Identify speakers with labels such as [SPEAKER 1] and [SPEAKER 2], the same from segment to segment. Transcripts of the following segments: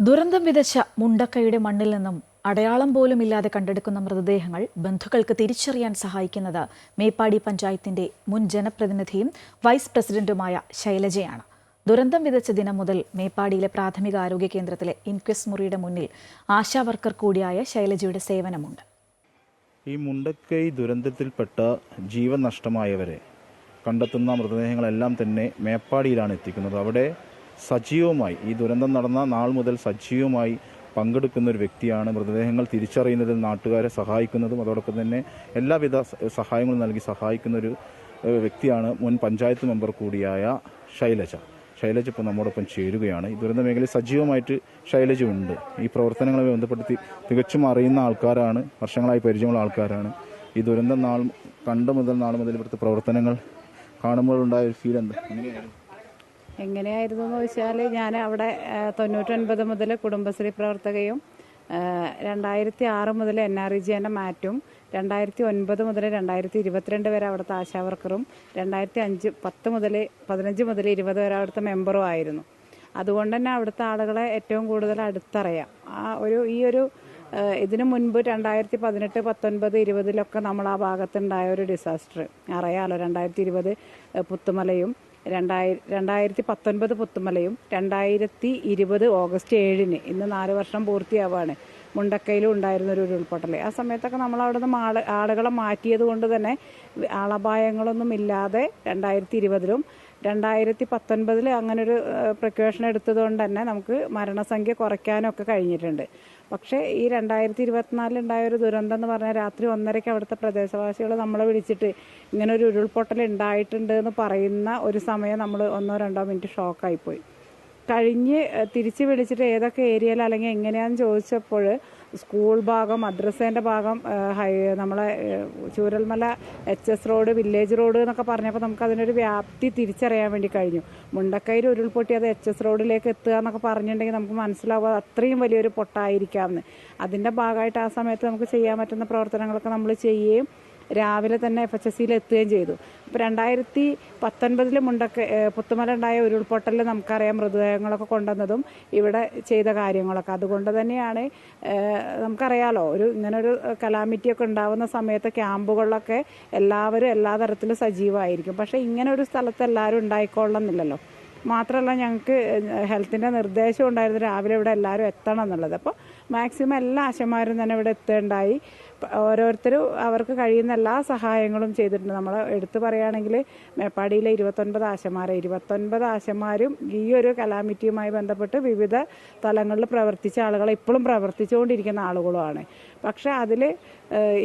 [SPEAKER 1] ദുരന്തം വിതച്ച മുണ്ടക്കയുടെ മണ്ണിൽ നിന്നും അടയാളം പോലും ഇല്ലാതെ കണ്ടെടുക്കുന്ന മൃതദേഹങ്ങൾ ബന്ധുക്കൾക്ക് തിരിച്ചറിയാൻ സഹായിക്കുന്നത് മേപ്പാടി പഞ്ചായത്തിന്റെ മുൻ ജനപ്രതിനിധിയും വൈസ് പ്രസിഡന്റുമായ ശൈലജയാണ്. ദുരന്തം വിതച്ച ദിനം മുതൽ മേപ്പാടിയിലെ പ്രാഥമിക ആരോഗ്യ കേന്ദ്രത്തിലെ ഇൻക്വസ്റ്റ് മുറിയുടെ മുന്നിൽ ആശാവർക്കർ കൂടിയായ ശൈലജയുടെ സേവനമുണ്ട്.
[SPEAKER 2] ഈ മുണ്ടക്കൈ ദുരന്തത്തിൽപ്പെട്ട ജീവൻ നഷ്ടമായവരെ കണ്ടെത്തുന്ന മൃതദേഹങ്ങളെല്ലാം തന്നെ മേപ്പാടിയിലാണ് എത്തിക്കുന്നത്. അവിടെ സജീവമായി ഈ ദുരന്തം നടന്ന നാൾ മുതൽ സജീവമായി പങ്കെടുക്കുന്ന ഒരു വ്യക്തിയാണ്. മൃതദേഹങ്ങൾ തിരിച്ചറിയുന്നതിൽ നാട്ടുകാരെ സഹായിക്കുന്നതും അതോടൊപ്പം തന്നെ എല്ലാവിധ സഹായങ്ങളും നൽകി സഹായിക്കുന്ന ഒരു വ്യക്തിയാണ് മുൻ പഞ്ചായത്ത് മെമ്പർ കൂടിയായ ശൈലജ. ശൈലജ ഇപ്പോൾ നമ്മോടൊപ്പം ചേരുകയാണ്. ഈ ദുരന്ത മേഖലയിൽ സജീവമായിട്ട് ശൈലജ ഉണ്ട്. ഈ പ്രവർത്തനങ്ങളുമായി ബന്ധപ്പെടുത്തി തികച്ചും അറിയുന്ന ആൾക്കാരാണ്, വർഷങ്ങളായി പരിചയമുള്ള ആൾക്കാരാണ്. ഈ ദുരന്തം നാൾ മുതൽ ഇവിടുത്തെ പ്രവർത്തനങ്ങൾ കാണുമ്പോഴുണ്ടായ ഒരു ഫീൽ എന്താ?
[SPEAKER 3] എങ്ങനെയായിരുന്നു എന്ന് വെച്ചാൽ, ഞാൻ അവിടെ 99 മുതൽ കുടുംബശ്രീ പ്രവർത്തകയും 2006 മുതൽ NREGന്റെ മാറ്റും 2009 മുതൽ 2022 വരെ അവിടുത്തെ ആശാവർക്കറും 2015 മുതൽ 20 വരെ അവിടുത്തെ മെമ്പറും ആയിരുന്നു. അതുകൊണ്ട് തന്നെ അവിടുത്തെ ആളുകളെ ഏറ്റവും കൂടുതൽ അടുത്തറിയാം. ഇതിനു മുൻപ് 2018, 19, 20 നമ്മൾ ആ ഭാഗത്തുണ്ടായ ഒരു ഡിസാസ്റ്റർ അറിയാമല്ലോ. 2020 പുത്തുമലയും 2019 പുത്തുമലയും 2020 ഓഗസ്റ്റ് 7 ഇന്ന് 4 വർഷം പൂർത്തിയാവാണ് മുണ്ടക്കയിലും ഉണ്ടായിരുന്നൊരു ഉരുൾപൊട്ടൽ. ആ സമയത്തൊക്കെ നമ്മൾ അവിടെ നിന്ന് ആളുകളെ മാറ്റിയത് കൊണ്ട് തന്നെ ആളപായങ്ങളൊന്നും ഇല്ലാതെ 2020 2019 അങ്ങനൊരു പ്രിക്കോഷൻ എടുത്തതുകൊണ്ട് തന്നെ നമുക്ക് മരണസംഖ്യ കുറയ്ക്കാനൊക്കെ കഴിഞ്ഞിട്ടുണ്ട്. പക്ഷേ ഈ 2024 ഉണ്ടായൊരു ദുരന്തം എന്ന് പറഞ്ഞാൽ രാത്രി 1:30 അവിടുത്തെ പ്രദേശവാസികൾ നമ്മളെ വിളിച്ചിട്ട് ഇങ്ങനൊരു ഉരുൾപൊട്ടൽ ഉണ്ടായിട്ടുണ്ട് എന്ന് പറയുന്ന ഒരു സമയം നമ്മൾ 1-2 മിനിറ്റ് ഷോക്കായിപ്പോയി. കഴിഞ്ഞ് തിരിച്ച് വിളിച്ചിട്ട് ഏതൊക്കെ ഏരിയയിൽ അല്ലെങ്കിൽ എങ്ങനെയാണെന്ന് ചോദിച്ചപ്പോൾ സ്കൂൾ ഭാഗം, മദ്രസേൻ്റെ ഭാഗം, നമ്മളെ Chooralmala HS road, village road എന്നൊക്കെ പറഞ്ഞപ്പോൾ നമുക്ക് അതിനൊരു വ്യാപ്തി തിരിച്ചറിയാൻ വേണ്ടി കഴിഞ്ഞു. മുണ്ടക്കയിൽ ഉരുൾപൊട്ടി അത് HS റോഡിലേക്ക് എത്തുക എന്നൊക്കെ പറഞ്ഞിട്ടുണ്ടെങ്കിൽ നമുക്ക് മനസ്സിലാവുക അത്രയും വലിയൊരു പൊട്ടായിരിക്കാമെന്ന്. അതിൻ്റെ ഭാഗമായിട്ട് ആ സമയത്ത് നമുക്ക് ചെയ്യാൻ പറ്റുന്ന പ്രവർത്തനങ്ങളൊക്കെ നമ്മൾ ചെയ്യുകയും രാവിലെ തന്നെ FHSയിൽ എത്തുകയും ചെയ്തു. ഇപ്പോൾ 2019 പുത്തുമല ഉണ്ടായ ഉരുൾപൊട്ടലിൽ നമുക്കറിയാം മൃതദേഹങ്ങളൊക്കെ കൊണ്ടുവന്നതും ഇവിടെ ചെയ്ത കാര്യങ്ങളൊക്കെ. അതുകൊണ്ട് തന്നെയാണ് നമുക്കറിയാലോ, ഇങ്ങനൊരു കലാമിറ്റിയൊക്കെ ഉണ്ടാവുന്ന സമയത്ത് ക്യാമ്പുകളിലൊക്കെ എല്ലാവരും എല്ലാ തരത്തിലും സജീവമായിരിക്കും. പക്ഷേ ഇങ്ങനെ ഒരു സ്ഥലത്ത് എല്ലാവരും ഉണ്ടായിക്കൊള്ളുന്നില്ലല്ലോ. മാത്രമല്ല, ഞങ്ങൾക്ക് ഹെൽത്തിൻ്റെ നിർദ്ദേശം ഉണ്ടായിരുന്നു രാവിലെ ഇവിടെ എല്ലാവരും എത്തണം എന്നുള്ളത്. അപ്പോൾ മാക്സിമം എല്ലാ ആശമാരും തന്നെ ഇവിടെ എത്തേണ്ടായി. ഓരോരുത്തരും അവർക്ക് കഴിയുന്ന എല്ലാ സഹായങ്ങളും ചെയ്തിട്ടുണ്ട്. നമ്മൾ എടുത്തു പറയുകയാണെങ്കിൽ മേപ്പാടിയിലെ 29 ആശമാരും ഈ ഒരു കലാമിറ്റിയുമായി ബന്ധപ്പെട്ട് വിവിധ തലങ്ങളിൽ പ്രവർത്തിച്ച ആളുകൾ ഇപ്പോഴും പ്രവർത്തിച്ചുകൊണ്ടിരിക്കുന്ന ആളുകളുമാണ്. പക്ഷേ അതിൽ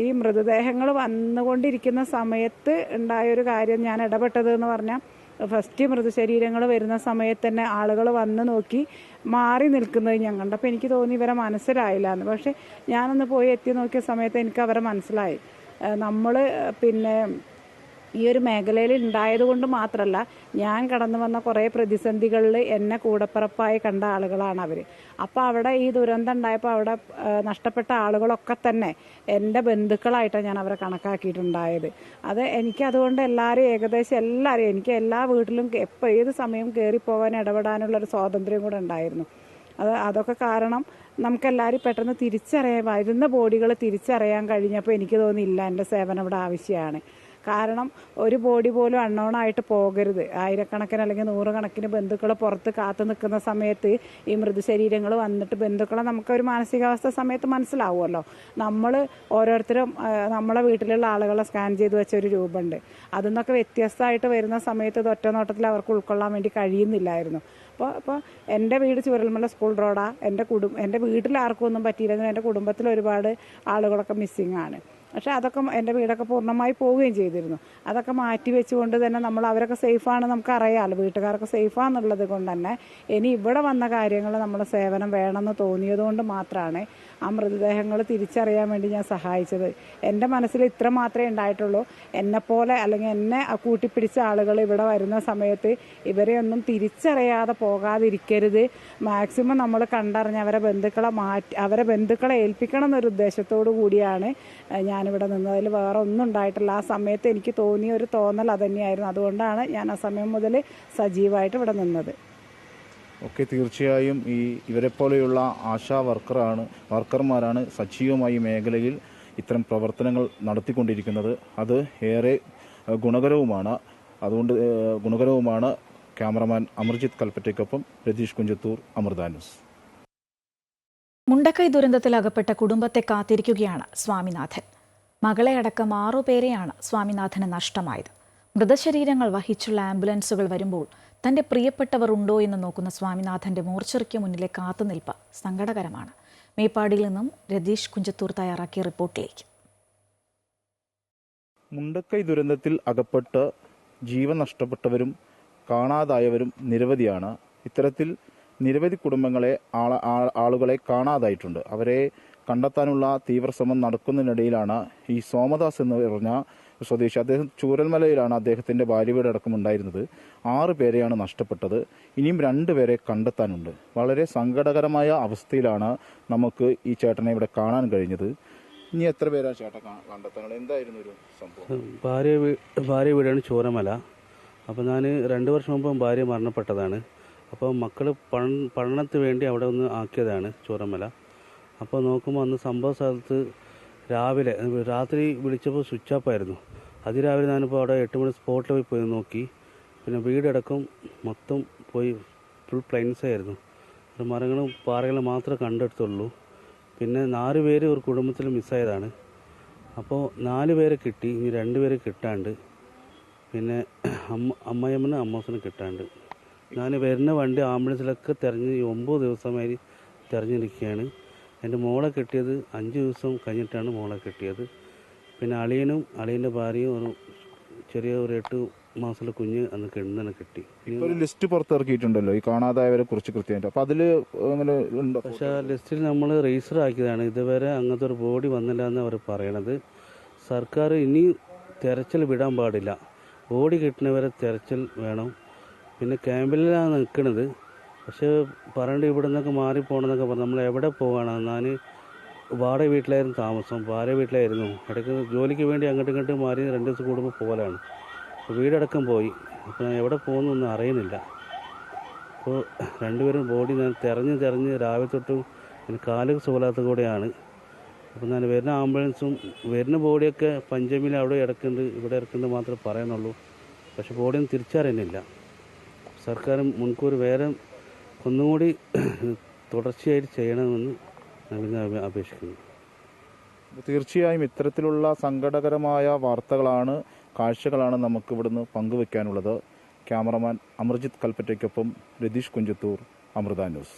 [SPEAKER 3] ഈ മൃതദേഹങ്ങൾ വന്നുകൊണ്ടിരിക്കുന്ന സമയത്ത് ഉണ്ടായൊരു കാര്യം, ഞാൻ ഇടപെട്ടതെന്ന് പറഞ്ഞാൽ, ഫസ്റ്റ് മൃതശരീരങ്ങൾ വരുന്ന സമയത്ത് തന്നെ ആളുകൾ വന്ന് നോക്കി മാറി നിൽക്കുന്നത് ഞാൻ കണ്ടു. അപ്പോൾ എനിക്ക് തോന്നി ഇവരെ മനസ്സിലായില്ല എന്ന്. പക്ഷേ ഞാനൊന്ന് പോയി എത്തി നോക്കിയ സമയത്ത് എനിക്ക് അവരെ മനസ്സിലായി. നമ്മൾ ഈ ഒരു മേഖലയിൽ ഉണ്ടായത് കൊണ്ട് മാത്രമല്ല, ഞാൻ കടന്നു വന്ന കുറേ പ്രതിസന്ധികളിൽ എന്നെ കൂടപ്പിറപ്പായി കണ്ട ആളുകളാണ് അവർ. അപ്പോൾ അവിടെ ഈ ദുരന്തം ഉണ്ടായപ്പോൾ അവിടെ നഷ്ടപ്പെട്ട ആളുകളൊക്കെ തന്നെ എൻ്റെ ബന്ധുക്കളായിട്ടാണ് ഞാൻ അവരെ കണക്കാക്കിയിട്ടുണ്ടായത്. എനിക്ക് അതുകൊണ്ട് ഏകദേശം എല്ലാവരും എനിക്ക് എല്ലാ വീട്ടിലും ഏത് സമയം കയറിപ്പോകാൻ ഇടപെടാനുള്ളൊരു സ്വാതന്ത്ര്യം കൂടെ ഉണ്ടായിരുന്നു. അതൊക്കെ കാരണം നമുക്കെല്ലാവരും പെട്ടെന്ന് വരുന്ന ബോഡികൾ തിരിച്ചറിയാൻ കഴിഞ്ഞപ്പോൾ എനിക്ക് തോന്നിയില്ല എൻ്റെ സേവനം ഇവിടെ ആവശ്യമാണ്. കാരണം ഒരു ബോഡി പോലും അൺനോണായിട്ട് പോകരുത്. ആയിരക്കണക്കിന് അല്ലെങ്കിൽ 100 കണക്കിന് ബന്ധുക്കൾ പുറത്ത് കാത്തു നിൽക്കുന്ന സമയത്ത് ഈ മൃതശരീരങ്ങൾ വന്നിട്ട് ബന്ധുക്കളെ നമുക്കൊരു മാനസികാവസ്ഥ സമയത്ത് മനസ്സിലാവുമല്ലോ. നമ്മൾ ഓരോരുത്തരും നമ്മളെ വീട്ടിലുള്ള ആളുകളെ സ്കാൻ ചെയ്ത് വെച്ച ഒരു രൂപമുണ്ട്. അതിൽ നിന്നൊക്കെ വ്യത്യസ്തമായിട്ട് വരുന്ന സമയത്ത് ഒറ്റ നോട്ടത്തിൽ അവർക്ക് ഉൾക്കൊള്ളാൻ വേണ്ടി കഴിയുന്നില്ലായിരുന്നു. അപ്പോൾ എൻ്റെ വീട് ചൂരൽമല സ്കൂൾ റോഡാണ്. എൻ്റെ വീട്ടിൽ ആർക്കും ഒന്നും പറ്റിയില്ലെങ്കിലും എൻ്റെ കുടുംബത്തിൽ ഒരുപാട് ആളുകളൊക്കെ മിസ്സിങ് ആണ്. പക്ഷേ അതൊക്കെ എൻ്റെ വീടൊക്കെ പൂർണ്ണമായി പോവുകയും ചെയ്തിരുന്നു. അതൊക്കെ മാറ്റി വെച്ചുകൊണ്ട് തന്നെ അവരൊക്കെ സേഫാണ്, നമുക്കറിയാമല്ലോ, വീട്ടുകാരൊക്കെ സേഫാന്നുള്ളത് കൊണ്ട് തന്നെ ഇനി ഇവിടെ വന്ന കാര്യങ്ങൾ നമ്മുടെ സേവനം വേണമെന്ന് തോന്നിയതുകൊണ്ട് മാത്രമാണ് ആ മൃതദേഹങ്ങൾ തിരിച്ചറിയാൻ വേണ്ടി ഞാൻ സഹായിച്ചത്. എൻ്റെ മനസ്സിൽ ഇത്ര മാത്രമേ ഉണ്ടായിട്ടുള്ളൂ. എന്നെപ്പോലെ അല്ലെങ്കിൽ എന്നെ കൂട്ടിപ്പിടിച്ച ആളുകൾ ഇവിടെ വരുന്ന സമയത്ത് ഇവരെ ഒന്നും തിരിച്ചറിയാതെ പോകാതിരിക്കരുത്. മാക്സിമം നമ്മൾ കണ്ടറിഞ്ഞ് അവരെ ബന്ധുക്കളെ ഏൽപ്പിക്കണം എന്നൊരു ഉദ്ദേശത്തോടു കൂടിയാണ് ഞാനിവിടെ നിന്നതിൽ. വേറെ ഒന്നും ഉണ്ടായിട്ടില്ല. ആ സമയത്ത് എനിക്ക് തോന്നിയ ഒരു തോന്നൽ അതുതന്നെയായിരുന്നു. അതുകൊണ്ടാണ് ഞാൻ ആ സമയം മുതൽ സജീവമായിട്ട് ഇവിടെ നിന്നത്.
[SPEAKER 2] ഒക്കെ തീർച്ചയായും ഇവരെപ്പോലെയുള്ള ആശാ വർക്കർമാരാണ് സജീവമായി ഈ മേഖലയിൽ ഇത്തരം പ്രവർത്തനങ്ങൾ നടത്തിക്കൊണ്ടിരിക്കുന്നത്. അത് ഏറെ ഗുണകരവുമാണ്. ക്യാമറമാൻ അമർജിത്ത് കൽപ്പറ്റയ്ക്കൊപ്പം രതീഷ് കുഞ്ചത്തൂർ, അമൃത ന്യൂസ്.
[SPEAKER 1] മുണ്ടക്കൈ ദുരന്തത്തിൽ അകപ്പെട്ട കുടുംബത്തെ കാത്തിരിക്കുകയാണ് സ്വാമിനാഥൻ. മകളെ അടക്കം 6 പേരെയാണ് സ്വാമിനാഥന് നഷ്ടമായത്. മൃതശരീരങ്ങൾ വഹിച്ചുള്ള ആംബുലൻസുകൾ വരുമ്പോൾ തന്റെ പ്രിയപ്പെട്ടവർ ഉണ്ടോ എന്ന് നോക്കുന്ന സ്വാമിനാഥന്റെ മോർച്ചറിക്ക് മുന്നിലെ കാത്തുനിൽപ്പ് സങ്കടകരമാണ്. മേപ്പാടിയിൽ നിന്നും രതീഷ് കുഞ്ചത്തൂർ തയ്യാറാക്കിയ റിപ്പോർട്ടിലേക്ക്.
[SPEAKER 2] മുണ്ടക്കൈ ദുരന്തത്തിൽ അകപ്പെട്ട് ജീവൻ നഷ്ടപ്പെട്ടവരും കാണാതായവരും നിരവധിയാണ്. ഇത്തരത്തിൽ നിരവധി കുടുംബങ്ങളെ ആളുകളെ കാണാതായിട്ടുണ്ട്. അവരെ കണ്ടെത്താനുള്ള തീവ്രശ്രമം നടക്കുന്നതിനിടയിലാണ് ഈ സോമദാസ് എന്ന് പറഞ്ഞ സ്വദേശി, അദ്ദേഹം ചൂരൽമലയിലാണ് അദ്ദേഹത്തിൻ്റെ ഭാര്യ വീടടക്കം ഉണ്ടായിരുന്നത്. 6 പേരെയാണ് നഷ്ടപ്പെട്ടത്. ഇനിയും 2 പേരെ കണ്ടെത്താനുണ്ട്. വളരെ സങ്കടകരമായ അവസ്ഥയിലാണ് നമുക്ക് ഈ ചേട്ടനെ ഇവിടെ കാണാൻ കഴിഞ്ഞത്. ഇനി എത്ര പേരാ ചേട്ടൻ കണ്ടെത്താനുള്ളത്? എന്തായിരുന്നു ഒരു സംഭവം?
[SPEAKER 4] ഭാര്യ വീടാണ് ചൂരമല. അപ്പോൾ ഞാൻ 2 വർഷം മുമ്പ് ഭാര്യ മരണപ്പെട്ടതാണ്. അപ്പോൾ മക്കൾ പഠനത്തിന് വേണ്ടി അവിടെ ഒന്ന് ആക്കിയതാണ് ചൂരമല. അപ്പോൾ നോക്കുമ്പോൾ അന്ന് സംഭവ സ്ഥലത്ത് രാത്രി വിളിച്ചപ്പോൾ സ്വിച്ച് ഓഫ് ആയിരുന്നു. അതിരാവിലെ ഞാനിപ്പോൾ അവിടെ 8 മണി സ്പോട്ടിൽ പോയി നോക്കി. പിന്നെ വീടടക്കം മൊത്തം പോയി ഫുൾ പ്ലെയിൻസ് ആയിരുന്നു. മരങ്ങളും പാറകളും മാത്രമേ കണ്ടെടുത്തുള്ളൂ. പിന്നെ 4 പേര് ഒരു കുടുംബത്തിൽ മിസ്സായതാണ്. അപ്പോൾ 4 പേരെ കിട്ടി, ഇനി 2 പേരെ കിട്ടാണ്ട്. പിന്നെ അമ്മയമ്മനും അമ്മൂസനും കിട്ടാണ്ട്. ഞാൻ വരുന്ന വണ്ടി ആംബുലൻസിലൊക്കെ തിരഞ്ഞ് 9 ദിവസമായി തിരഞ്ഞിരിക്കുകയാണ്. എൻ്റെ മോളെ കിട്ടിയത് 5 ദിവസം കഴിഞ്ഞിട്ടാണ് മോളെ കിട്ടിയത്. പിന്നെ അളിയൻ്റെ ഭാര്യയും ഒരു 8 മാസത്തിലെ കുഞ്ഞ് അന്ന് കിടന്നെ കിട്ടി.
[SPEAKER 2] ഒരു ലിസ്റ്റ് പുറത്തിറക്കിയിട്ടുണ്ടല്ലോ ഈ കാണാതായവരെ കുറിച്ച് കൃത്യമായിട്ട്. അപ്പോൾ അതിൽ അങ്ങനെ ഉണ്ടോ?
[SPEAKER 4] പക്ഷേ ആ ലിസ്റ്റിൽ നമ്മൾ രജിസ്റ്റർ ആക്കിയതാണ്. ഇതുവരെ അങ്ങനത്തെ ഒരു ബോഡി വന്നില്ല എന്ന് അവർ പറയണത്. സർക്കാർ ഇനി തെരച്ചിൽ വിടാൻ പാടില്ല. ബോഡി കിട്ടുന്നവരെ തെരച്ചിൽ വേണം. പിന്നെ ക്യാമ്പിലാണ് നിൽക്കുന്നത്. പക്ഷേ പറയണ്ട് ഇവിടെ നിന്നൊക്കെ മാറിപ്പോകണമെന്നൊക്കെ പറഞ്ഞു. നമ്മൾ എവിടെ പോവാണ്? ഞാൻ വാടക വീട്ടിലായിരുന്നു താമസം, ഭാര്യ വീട്ടിലായിരുന്നു. ഇടയ്ക്ക് ജോലിക്ക് വേണ്ടി അങ്ങോട്ടും ഇങ്ങോട്ടും മാറി 2 ദിവസം കൂടുമ്പോൾ പോകലാണ്. അപ്പോൾ വീടടക്കം പോയി. അപ്പോൾ ഞാൻ എവിടെ പോകുന്നൊന്നും അറിയുന്നില്ല. അപ്പോൾ 2 പേരും ബോഡി ഞാൻ തിരഞ്ഞ് രാവിലെ തൊട്ടും എനിക്ക് കാല് സുഖമില്ലാത്ത കൂടെയാണ്. അപ്പോൾ ഞാൻ വരുന്ന ആംബുലൻസും വരുന്ന ബോഡിയൊക്കെ പഞ്ചമിയിൽ അവിടെ ഇടക്കുന്നുണ്ട്, ഇവിടെ ഇറക്കുന്നുണ്ട് മാത്രമേ പറയുന്നുള്ളൂ. പക്ഷെ ബോഡിയൊന്നും തിരിച്ചറിയുന്നില്ല. സർക്കാർ മുൻകൂർ വേറെ ഒന്നുകൂടി തുടർച്ചയായിട്ട് ചെയ്യണമെന്ന് ഞാൻ അപേക്ഷിക്കുന്നു.
[SPEAKER 2] തീർച്ചയായും ഇത്തരത്തിലുള്ള സങ്കടകരമായ കാഴ്ചകളാണ് നമുക്ക് ഇവിടുന്ന് പങ്കുവെക്കാനുള്ളത്. ക്യാമറമാൻ അമർജിത്ത് കൽപ്പറ്റയ്ക്കൊപ്പം രതീഷ് കുഞ്ചത്തൂർ, അമൃത ന്യൂസ്.